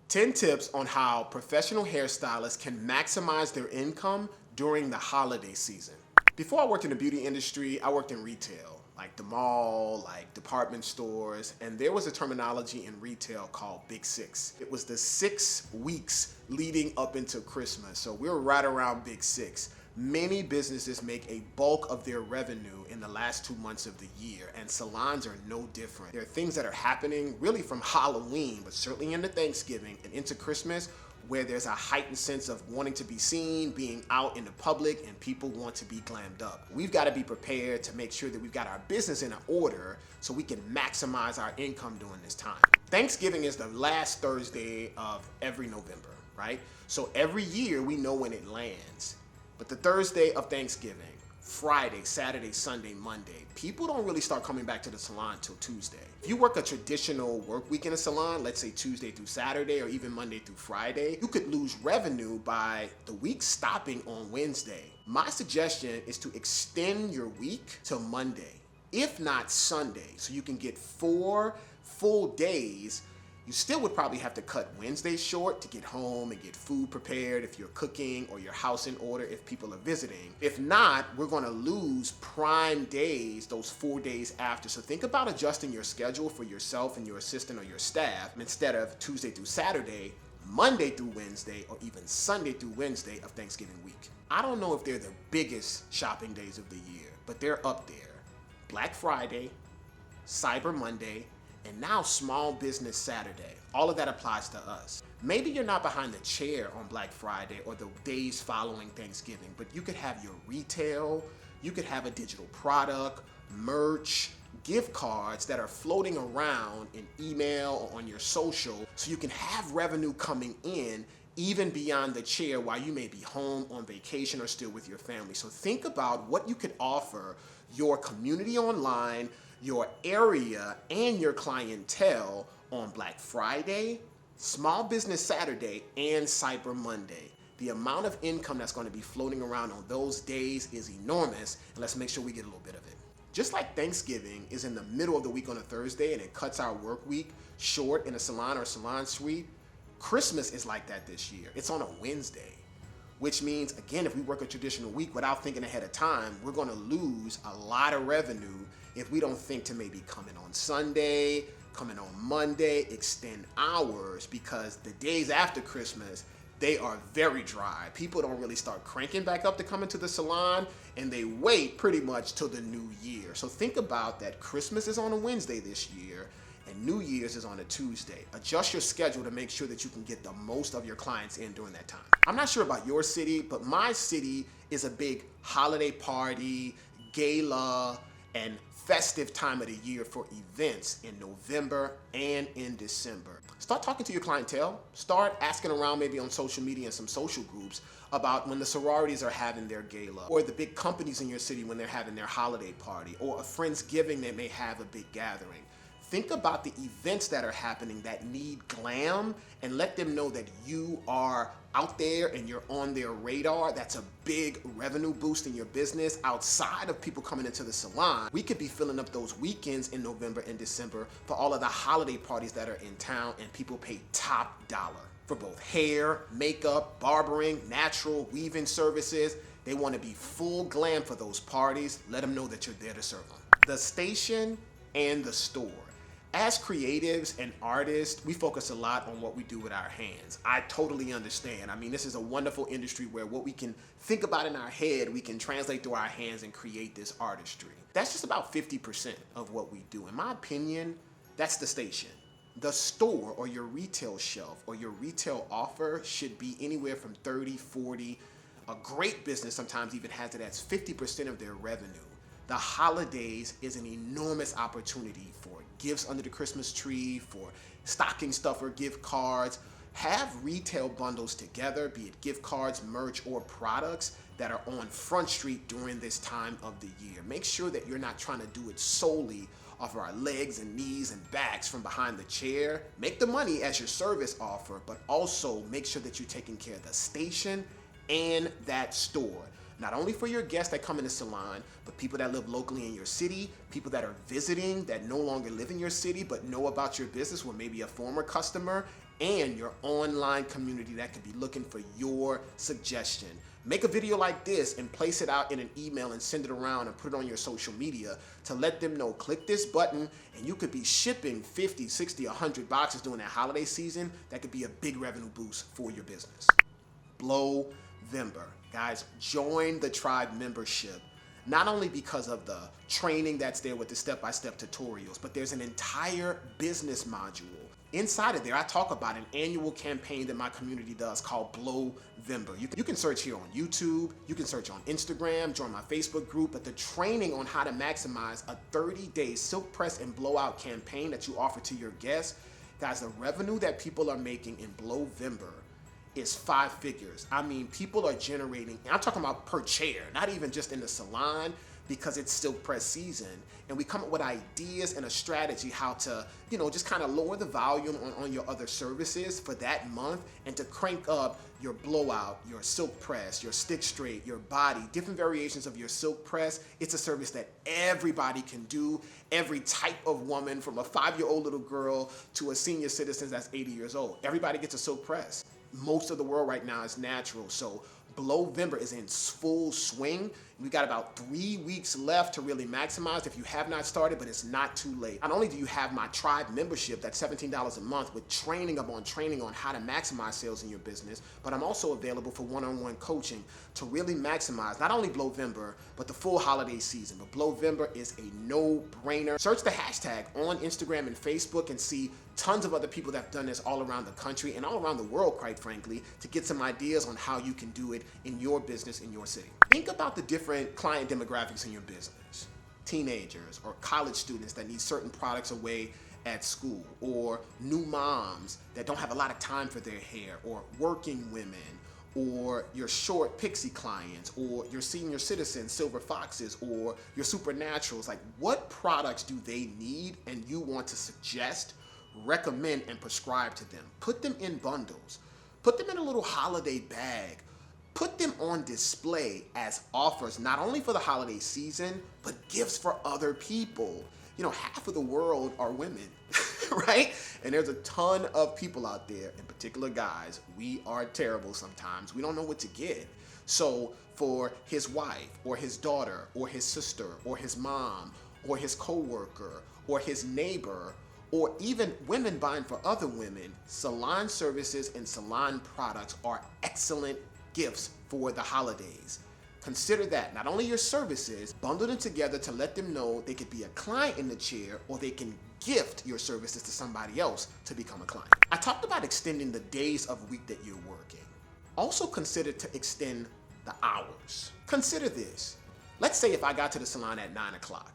10 tips on how professional hairstylists can maximize their income during the holiday season. Before I worked in the beauty industry, I worked in retail, like the mall, like department stores, and there was a terminology in retail called Big Six. It was the 6 weeks leading up into Christmas, so we were right around Big Six. Many businesses make a bulk of their revenue in the last 2 months of the year, and salons are no different. There are things that are happening really from Halloween, but certainly into Thanksgiving and into Christmas, where there's a heightened sense of wanting to be seen, being out in the public, and people want to be glammed up. We've got to be prepared to make sure that we've got our business in order so we can maximize our income during this time. Thanksgiving is the last Thursday of every November, right? So every year we know when it lands. But the Thursday of Thanksgiving, Friday, Saturday, Sunday, Monday, people don't really start coming back to the salon till Tuesday. If you work a traditional work week in a salon, let's say Tuesday through Saturday or even Monday through Friday, you could lose revenue by the week stopping on Wednesday. My suggestion is to extend your week till Monday, if not Sunday, so you can get 4 full days. You still would probably have to cut Wednesday short to get home and get food prepared if you're cooking or your house in order if people are visiting. If not, we're gonna lose prime days those 4 days after. So think about adjusting your schedule for yourself and your assistant or your staff. Instead of Tuesday through Saturday, Monday through Wednesday, or even Sunday through Wednesday of Thanksgiving week. I don't know if they're the biggest shopping days of the year, but they're up there. Black Friday, Cyber Monday, and now Small Business Saturday. All of that applies to us. Maybe you're not behind the chair on Black Friday or the days following Thanksgiving, but you could have your retail, you could have a digital product, merch, gift cards that are floating around in email or on your social, so you can have revenue coming in even beyond the chair while you may be home on vacation or still with your family. So think about what you could offer your community online, your area, and your clientele on Black Friday, Small Business Saturday, and Cyber Monday. The amount of income that's going to be floating around on those days is enormous, and let's make sure we get a little bit of it. Just like Thanksgiving is in the middle of the week on a Thursday and it cuts our work week short in a salon or salon suite, Christmas is like that this year. It's on a Wednesday, which means, again, if we work a traditional week without thinking ahead of time, we're going to lose a lot of revenue if we don't think to maybe come in on Sunday, come in on Monday, extend hours, because the days after Christmas, they are very dry. People don't really start cranking back up to come into the salon, and they wait pretty much till the new year. So think about that. Christmas is on a Wednesday this year, and New Year's is on a Tuesday. Adjust your schedule to make sure that you can get the most of your clients in during that time. I'm not sure about your city, but my city is a big holiday party, gala, and festive time of the year for events in November and in December. Start talking to your clientele. Start asking around maybe on social media and some social groups about when the sororities are having their gala, or the big companies in your city when they're having their holiday party, or a Friendsgiving that may have a big gathering. Think about the events that are happening that need glam and let them know that you are out there and you're on their radar. That's a big revenue boost in your business outside of people coming into the salon. We could be filling up those weekends in November and December for all of the holiday parties that are in town, and people pay top dollar for both hair, makeup, barbering, natural, weaving services. They want to be full glam for those parties. Let them know that you're there to serve them. The station and the store. As creatives and artists, we focus a lot on what we do with our hands. I totally understand. I mean, this is a wonderful industry where what we can think about in our head, we can translate through our hands and create this artistry. That's just about 50% of what we do. In my opinion, that's the station. The store or your retail shelf or your retail offer should be anywhere from 30, 40. A great business sometimes even has it as 50% of their revenue. The holidays is an enormous opportunity for gifts under the Christmas tree, for stocking stuffer gift cards. Have retail bundles together, be it gift cards, merch, or products that are on Front Street during this time of the year. Make sure that you're not trying to do it solely off of our legs and knees and backs from behind the chair. Make the money as your service offer, but also make sure that you're taking care of the station and that store. Not only for your guests that come in the salon, but people that live locally in your city, people that are visiting that no longer live in your city but know about your business, or maybe a former customer, and your online community that could be looking for your suggestion. Make a video like this and place it out in an email and send it around and put it on your social media to let them know, click this button and you could be shipping 50, 60, 100 boxes during that holiday season. That could be a big revenue boost for your business. Blowvember. Guys, join the Tribe membership. Not only because of the training that's there with the step-by-step tutorials, but there's an entire business module. Inside of there, I talk about an annual campaign that my community does called Blowvember. You can search here on YouTube, you can search on Instagram, join my Facebook group, but the training on how to maximize a 30-day silk press and blowout campaign that you offer to your guests, guys, the revenue that people are making in Blowvember is 5 figures. I mean, people are generating, and I'm talking about per chair, not even just in the salon, because it's silk press season. And we come up with ideas and a strategy how to, just kind of lower the volume on your other services for that month and to crank up your blowout, your silk press, your stick straight, your body, different variations of your silk press. It's a service that everybody can do. Every type of woman, from a 5-year-old little girl to a senior citizen that's 80 years old. Everybody gets a silk press. Most of the world right now is natural. So Blowvember is in full swing. We got about 3 weeks left to really maximize if you have not started, but it's not too late. Not only do you have my Tribe membership, that's $17 a month with training on how to maximize sales in your business, but I'm also available for one-on-one coaching to really maximize not only Blowvember, but the full holiday season. But Blowvember is a no-brainer. Search the hashtag on Instagram and Facebook and see tons of other people that have done this all around the country and all around the world, quite frankly, to get some ideas on how you can do it in your business, in your city. Think about the different client demographics in your business. Teenagers or college students that need certain products away at school, or new moms that don't have a lot of time for their hair, or working women, or your short pixie clients, or your senior citizens, silver foxes, or your supernaturals. Like, what products do they need and you want to suggest, recommend, and prescribe to them? Put them in bundles. Put them in a little holiday bag. Put them on display as offers, not only for the holiday season, but gifts for other people. Half of the world are women, right? And there's a ton of people out there, in particular guys, we are terrible sometimes. We don't know what to get. So for his wife, or his daughter, or his sister, or his mom, or his coworker, or his neighbor, or even women buying for other women, salon services and salon products are excellent gifts for the holidays. Consider that not only your services, bundle them together to let them know they could be a client in the chair, or they can gift your services to somebody else to become a client. I talked about extending the days of week that you're working. Also consider to extend the hours. Consider this. Let's say if I got to the salon at 9 o'clock,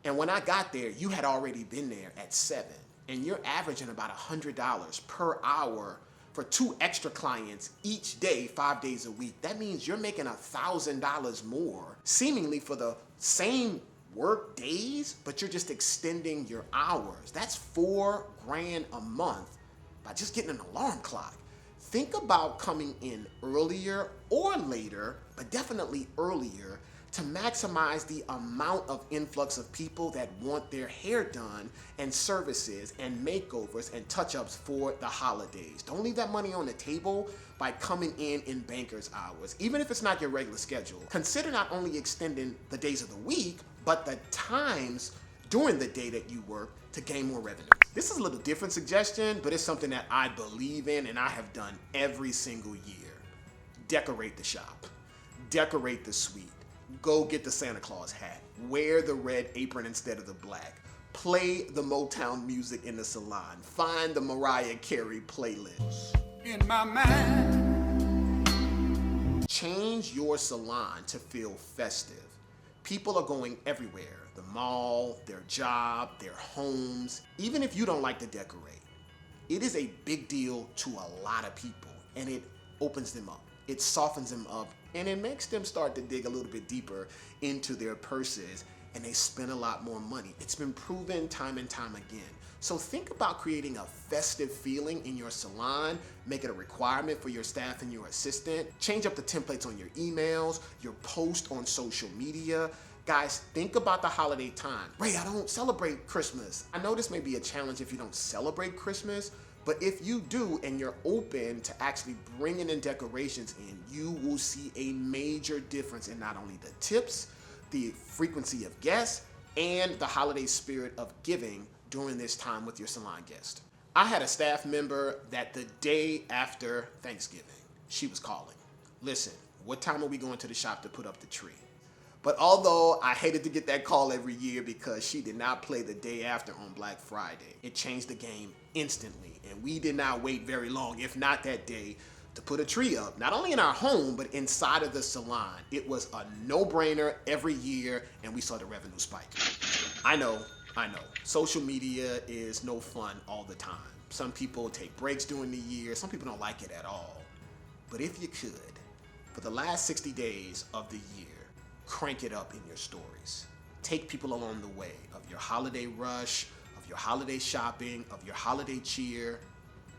and when I got there, you had already been there at 7, and you're averaging about $100 per hour for 2 extra clients each day, 5 days a week. That means you're making $1,000 more, seemingly for the same work days, but you're just extending your hours. That's $4,000 a month by just getting an alarm clock. Think about coming in earlier or later, but definitely earlier, to maximize the amount of influx of people that want their hair done, and services and makeovers and touch-ups for the holidays. Don't leave that money on the table by coming in banker's hours, even if it's not your regular schedule. Consider not only extending the days of the week, but the times during the day that you work to gain more revenue. This is a little different suggestion, but it's something that I believe in and I have done every single year. Decorate the shop. Decorate the suite. Go get the Santa Claus hat. Wear the red apron instead of the black. Play the Motown music in the salon. Find the Mariah Carey playlist. In my mind. Change your salon to feel festive. People are going everywhere. The mall, their job, their homes. Even if you don't like to decorate, it is a big deal to a lot of people, and it opens them up. It softens them up, and it makes them start to dig a little bit deeper into their purses, and they spend a lot more money. It's been proven time and time again. So think about creating a festive feeling in your salon. Make it a requirement for your staff and your assistant. Change up the templates on your emails, your posts on social media. Guys, think about the holiday time. Ray, I don't celebrate Christmas. I know this may be a challenge if you don't celebrate Christmas, But if you do and you're open to actually bringing in decorations in, you will see a major difference in not only the tips, the frequency of guests, and the holiday spirit of giving during this time with your salon guest. I had a staff member that the day after Thanksgiving, she was calling. Listen, what time are we going to the shop to put up the tree? But although I hated to get that call every year because she did not play the day after on Black Friday, it changed the game instantly. And we did not wait very long, if not that day, to put a tree up, not only in our home, but inside of the salon. It was a no-brainer every year, and we saw the revenue spike. I know. Social media is no fun all the time. Some people take breaks during the year. Some people don't like it at all. But if you could, for the last 60 days of the year, crank it up in your stories. Take people along the way of your holiday rush, of your holiday shopping, of your holiday cheer.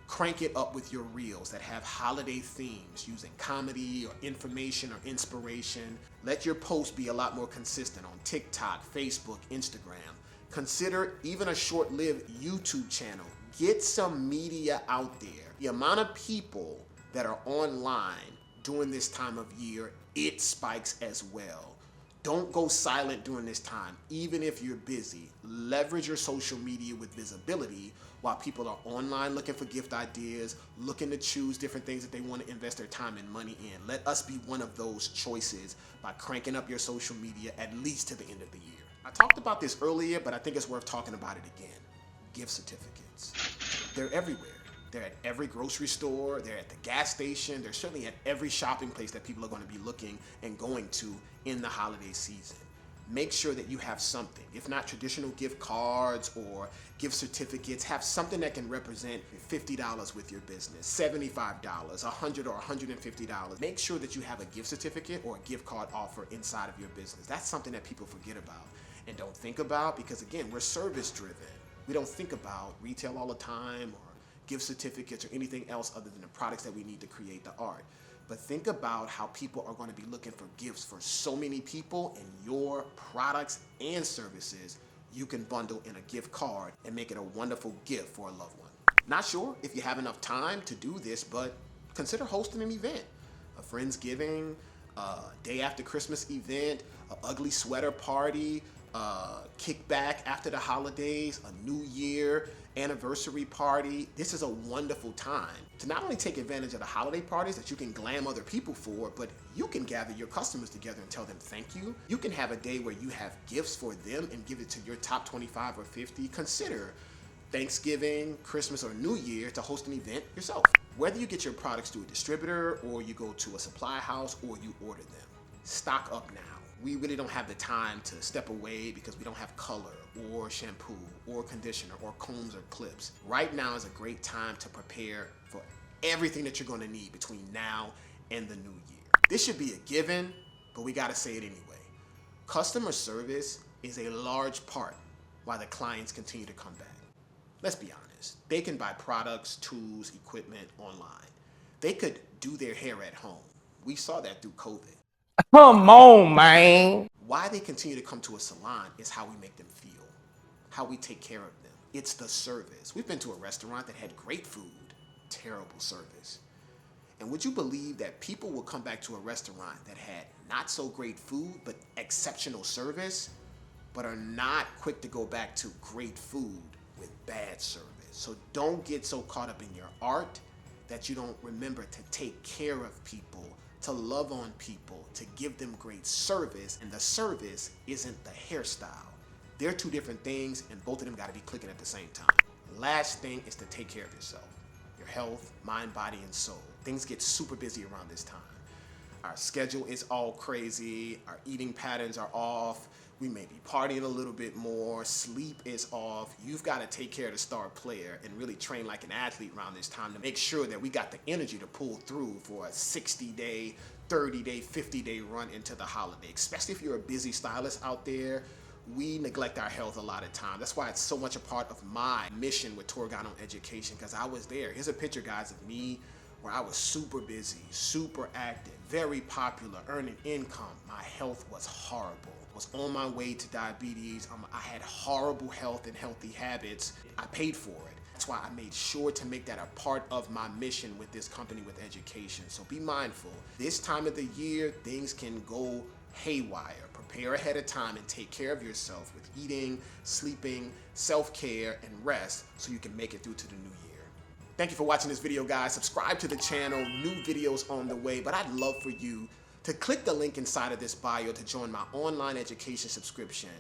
Crank it up with your reels that have holiday themes using comedy or information or inspiration. Let your posts be a lot more consistent on TikTok, Facebook, Instagram. Consider even a short-lived YouTube channel. Get some media out there. The amount of people that are online during this time of year, it spikes as well. Don't go silent during this time, even if you're busy. Leverage your social media with visibility while people are online looking for gift ideas, looking to choose different things that they want to invest their time and money in. Let us be one of those choices by cranking up your social media at least to the end of the year. I talked about this earlier, but I think it's worth talking about it again. Gift certificates. They're everywhere. They're at every grocery store, they're at the gas station, they're certainly at every shopping place that people are going to be looking and going to in the holiday season. Make sure that you have something, if not traditional gift cards or gift certificates, have something that can represent $50 with your business, $75, $100 or $150. Make sure that you have a gift certificate or a gift card offer inside of your business. That's something that people forget about and don't think about because, again, we're service driven. We don't think about retail all the time or gift certificates or anything else other than the products that we need to create the art. But think about how people are going to be looking for gifts for so many people, and your products and services you can bundle in a gift card and make it a wonderful gift for a loved one. Not sure if you have enough time to do this, but consider hosting an event. A Friendsgiving, a day after Christmas event, an ugly sweater party, kickback after the holidays, a New Year anniversary party. This is a wonderful time to not only take advantage of the holiday parties that you can glam other people for, but you can gather your customers together and tell them thank you. You can have a day where you have gifts for them and give it to your top 25 or 50. Consider Thanksgiving, Christmas, or New Year to host an event yourself. Whether you get your products through a distributor or you go to a supply house or you order them, stock up now. We really don't have the time to step away because we don't have color or shampoo or conditioner or combs or clips. Right now is a great time to prepare for everything that you're going to need between now and the new year. This should be a given, but we got to say it anyway. Customer service is a large part why the clients continue to come back. Let's be honest. They can buy products, tools, equipment online. They could do their hair at home. We saw that through COVID. Come on, man. Why they continue to come to a salon is how we make them feel, how we take care of them. It's the service. We've been to a restaurant that had great food, terrible service. And would you believe that people will come back to a restaurant that had not so great food, but exceptional service, but are not quick to go back to great food with bad service? So don't get so caught up in your art that you don't remember to take care of people, to love on people, to give them great service, and the service isn't the hairstyle. They're two different things, and both of them gotta be clicking at the same time. Last thing is to take care of yourself, your health, mind, body, and soul. Things get super busy around this time. Our schedule is all crazy, our eating patterns are off, we may be partying a little bit more, sleep is off. You've got to take care of the star player and really train like an athlete around this time to make sure that we got the energy to pull through for a 60-day, 30-day, 50-day run into the holiday. Especially if you're a busy stylist out there, we neglect our health a lot of time. That's why it's so much a part of my mission with Torgano Education, because I was there. Here's a picture, guys, of me where I was super busy, super active, very popular, earning income. My health was horrible. I was on my way to diabetes. I had horrible health and healthy habits. I paid for it. That's why I made sure to make that a part of my mission with this company with education. So be mindful. This time of the year, things can go haywire. Prepare ahead of time and take care of yourself with eating, sleeping, self-care, and rest so you can make it through to the new year. Thank you for watching this video, guys. Subscribe to the channel, new videos on the way, but I'd love for you to click the link inside of this bio to join my online education subscription.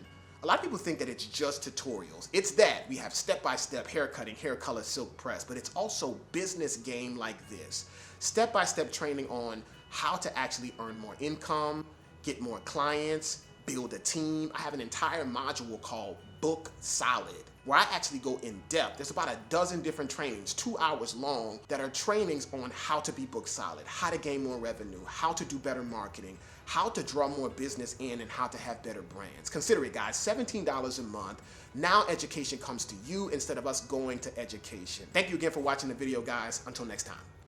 A lot of people think that it's just tutorials. It's that. We have step-by-step hair cutting, hair color, silk press, but it's also business game like this. Step-by-step training on how to actually earn more income, get more clients, build a team. I have an entire module called Book Solid, where I actually go in depth. There's about a dozen different trainings, 2 hours long, that are trainings on how to be book solid, how to gain more revenue, how to do better marketing, how to draw more business in, and how to have better brands. Consider it, guys, $17 a month. Now education comes to you instead of us going to education. Thank you again for watching the video, guys. Until next time.